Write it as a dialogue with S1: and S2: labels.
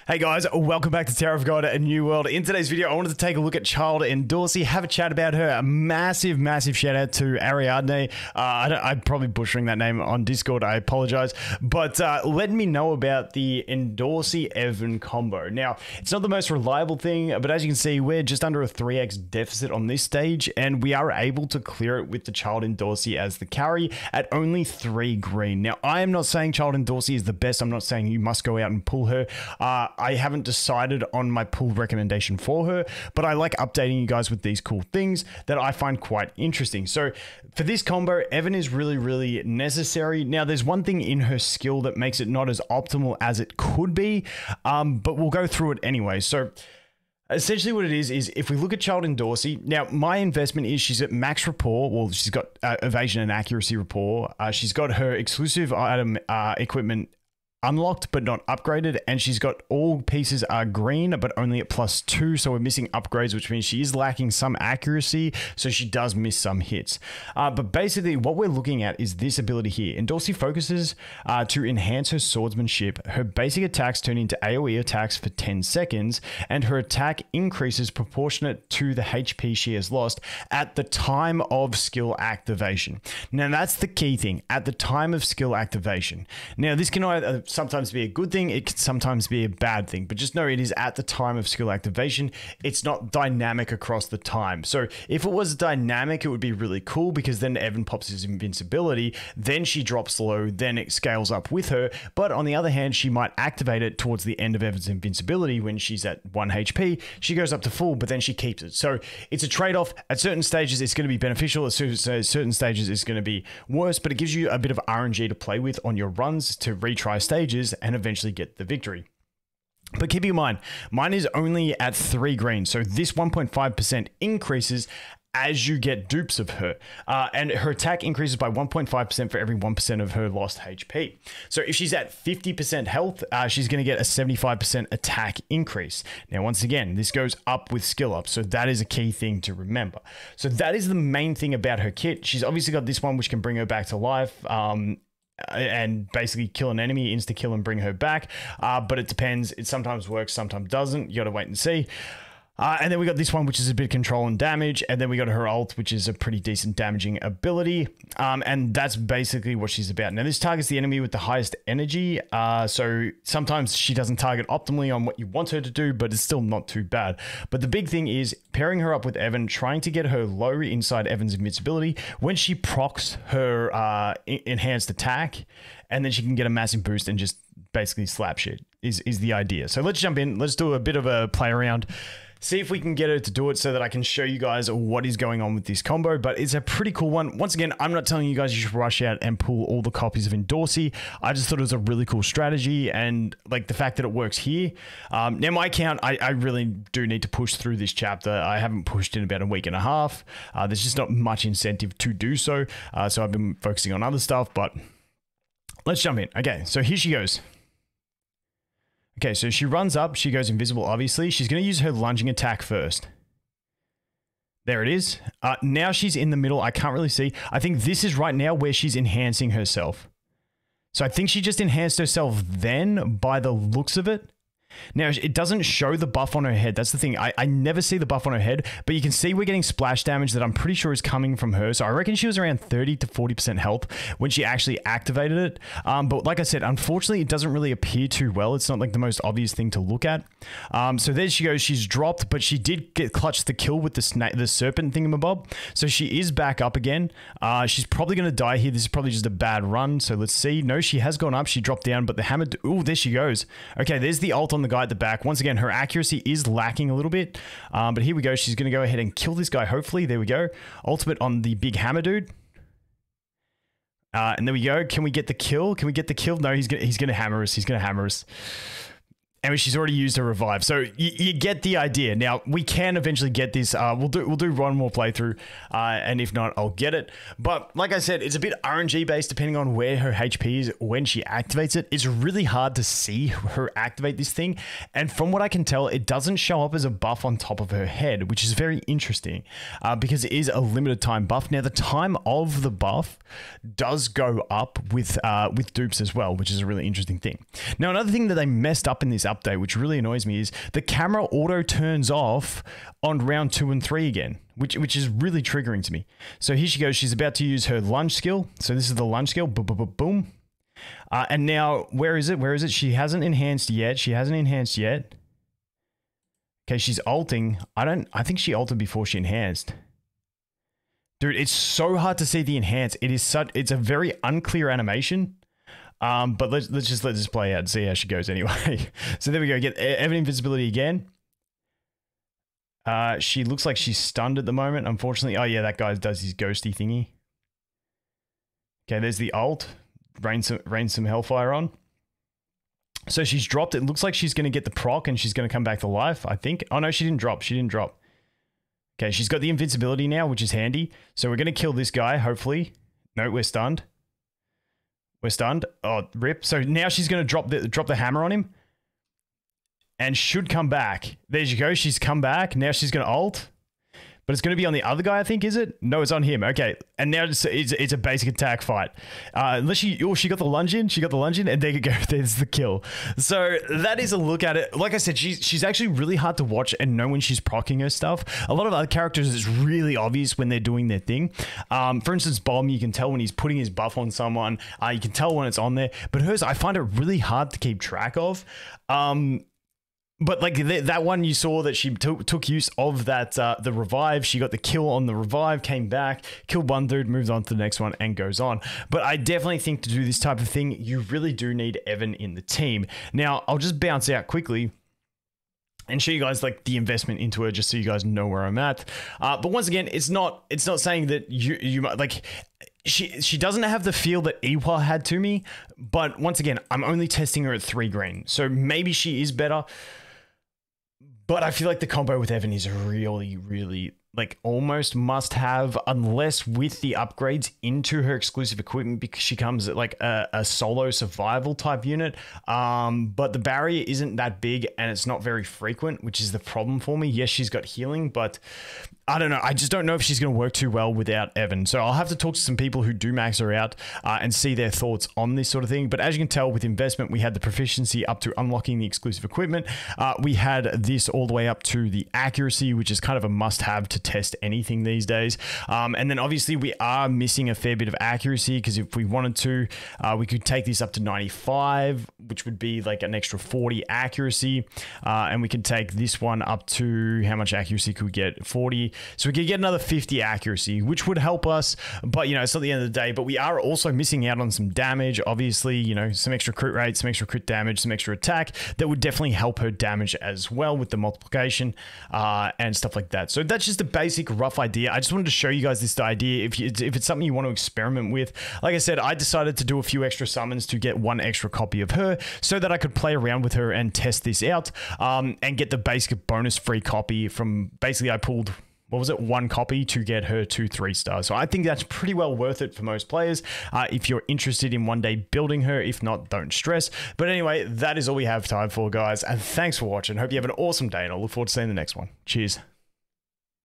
S1: Hey guys, welcome back to Tower of God, a new world. In today's video, I wanted to take a look at Child Endorsi, have a chat about her. A massive shout out to Ariadne. I'm probably butchering that name on Discord, I apologize. But let me know about the Endorsi Evan combo. Now, it's not the most reliable thing, but as you can see, we're just under a 3x deficit on this stage, and we are able to clear it with the Child Endorsi as the carry at only 3 green. Now, I am not saying Child Endorsi is the best. I'm not saying you must go out and pull her. I haven't decided on my pull recommendation for her, but I like updating you guys with these cool things that I find quite interesting. So for this combo, Evan is really necessary. Now, there's one thing in her skill that makes it not as optimal as it could be, but we'll go through it anyway. So essentially what it is if we look at Child Endorsi, now my investment is she's at max rapport. Well, she's got evasion and accuracy rapport. She's got her exclusive item equipment unlocked but not upgraded, and she's got all pieces are green but only at +2, so we're missing upgrades, which means she is lacking some accuracy, so she does miss some hits. But basically what we're looking at is this ability here. Endorsi focuses to enhance her swordsmanship. Her basic attacks turn into AoE attacks for 10 seconds, and her attack increases proportionate to the HP she has lost at the time of skill activation. Now that's the key thing, at the time of skill activation. Now this can either sometimes be a good thing, it can sometimes be a bad thing, but just know it is at the time of skill activation. It's not dynamic across the time. So if it was dynamic, it would be really cool, because then Evan pops his invincibility, then she drops low, then it scales up with her. But on the other hand, she might activate it towards the end of Evan's invincibility when she's at 1 HP. She goes up to full, but then she keeps it. So it's a trade-off. At certain stages, it's going to be beneficial. At certain stages, it's going to be worse, but it gives you a bit of RNG to play with on your runs to retry stages and eventually get the victory. But keep in mind, mine is only at 3 green, so this 1.5% increases as you get dupes of her, and her attack increases by 1.5% for every 1% of her lost HP. So if she's at 50% health, she's going to get a 75% attack increase. Now, once again, this goes up with skill up, so that is a key thing to remember. So that is the main thing about her kit. She's obviously got this one, which can bring her back to life, and basically kill an enemy, insta kill and bring her back. But it depends. It sometimes works, sometimes doesn't. You got to wait and see. And then we got this one, which is a bit of control and damage. And then we got her ult, which is a pretty decent damaging ability. And that's basically what she's about. Now, this targets the enemy with the highest energy. So sometimes she doesn't target optimally on what you want her to do, but it's still not too bad. But the big thing is pairing her up with Evan, trying to get her low inside Evan's invincibility when she procs her enhanced attack, and then she can get a massive boost and just basically slap shit is the idea. So let's jump in. Let's do a bit of a play around. See if we can get her to do it so that I can show you guys what is going on with this combo, but it's a pretty cool one. Once again, I'm not telling you guys you should rush out and pull all the copies of Endorsi. I just thought it was a really cool strategy, and like the fact that it works here. Now my account, I really do need to push through this chapter. I haven't pushed in about a week and a half. There's just not much incentive to do so. So I've been focusing on other stuff, but let's jump in. Okay, so here she goes. Okay, so she runs up, she goes invisible, obviously. She's going to use her lunging attack first. There it is. Now she's in the middle. I can't really see. I think this is right now where she's enhancing herself. So I think she just enhanced herself then by the looks of it. Now, it doesn't show the buff on her head. That's the thing. I never see the buff on her head, but you can see we're getting splash damage that I'm pretty sure is coming from her. So I reckon she was around 30 to 40% health when she actually activated it. But like I said, unfortunately, it doesn't really appear too well. It's not like the most obvious thing to look at. So there she goes. She's dropped, but she did get clutched the kill with the serpent thingamabob. So she is back up again. She's probably going to die here. This is probably just a bad run. So let's see. No, she has gone up. She dropped down, but the hammer... Oh, there she goes. Okay, there's the ult on the guy at the back. Once again, her accuracy is lacking a little bit, but here we go. She's going to go ahead and kill this guy, hopefully. There we go. Ultimate on the big hammer dude. And there we go. Can we get the kill? Can we get the kill? No, he's going to hammer us. He's going to hammer us. And she's already used her revive, so you get the idea. Now we can eventually get this. We'll do one more playthrough, and if not, I'll get it. But like I said, it's a bit RNG based depending on where her HP is when she activates it. It's really hard to see her activate this thing, and from what I can tell, it doesn't show up as a buff on top of her head, which is very interesting because it is a limited time buff. Now the time of the buff does go up with dupes as well, which is a really interesting thing. Now another thing that they messed up in this update, which really annoys me, is the camera auto turns off on round 2 and 3 again, which is really triggering to me. So here she goes. She's about to use her lunge skill. So this is the lunge skill. Boom, boom, boom, boom. And now, where is it? Where is it? She hasn't enhanced yet. She hasn't enhanced yet. Okay, she's ulting. I think she ulted before she enhanced. Dude, it's so hard to see the enhance. It's a very unclear animation. But let's just let this play out and see how she goes anyway. So there we go. Get Evan invincibility again. She looks like she's stunned at the moment, unfortunately. Oh yeah, that guy does his ghosty thingy. Okay, there's the ult. Rain some hellfire on. So she's dropped. It looks like she's going to get the proc and she's going to come back to life, I think. Oh no, she didn't drop. She didn't drop. Okay, she's got the invincibility now, which is handy. So we're going to kill this guy, hopefully. No, we're stunned. We're stunned. Oh, rip. So now she's going to drop the hammer on him. And should come back. There you go. She's come back. Now she's going to ult. But it's going to be on the other guy, I think, is it? No, it's on him. Okay. And now it's a basic attack fight. Unless she got the lunge in. She got the lunge in. And there you go. There's the kill. So that is a look at it. Like I said, she's actually really hard to watch and know when she's proccing her stuff. A lot of other characters, it's really obvious when they're doing their thing. For instance, Bomb, you can tell when he's putting his buff on someone. You can tell when it's on there. But hers, I find it really hard to keep track of. But like that one, you saw that she took use of that the revive. She got the kill on the revive, came back, killed one dude, moved on to the next one, and goes on. But I definitely think to do this type of thing, you really do need Evan in the team. Now, I'll just bounce out quickly and show you guys like the investment into her, just so you guys know where I'm at. But once again, it's not saying that you might like. She doesn't have the feel that Ewha had to me, but once again, I'm only testing her at 3 green, so maybe she is better. But I feel like the combo with Evan is really, really like almost must have, unless with the upgrades into her exclusive equipment, because she comes at like a solo survival type unit. But the barrier isn't that big and it's not very frequent, which is the problem for me. Yes, she's got healing, but I don't know. I just don't know if she's going to work too well without Evan. So I'll have to talk to some people who do max her out and see their thoughts on this sort of thing. But as you can tell, with investment, we had the proficiency up to unlocking the exclusive equipment. We had this all the way up to the accuracy, which is kind of a must-have to test anything these days. And then obviously we are missing a fair bit of accuracy, because if we wanted to, we could take this up to 95, which would be like an extra 40 accuracy. And we could take this one up to, how much accuracy could we get? 40. So we could get another 50 accuracy, which would help us. But, you know, it's not the end of the day. But we are also missing out on some damage. Obviously, you know, some extra crit rate, some extra crit damage, some extra attack. That would definitely help her damage as well with the multiplication and stuff like that. So that's just a basic rough idea. I just wanted to show you guys this idea. If it's something you want to experiment with. Like I said, I decided to do a few extra summons to get 1 extra copy of her, so that I could play around with her and test this out and get the basic bonus free copy from, basically I pulled, what was it, 1 copy to get her 2 3-stars. So I think that's pretty well worth it for most players if you're interested in one day building her. If not, don't stress. But anyway, that is all we have time for, guys. And thanks for watching. Hope you have an awesome day, and I look forward to seeing the next one. Cheers.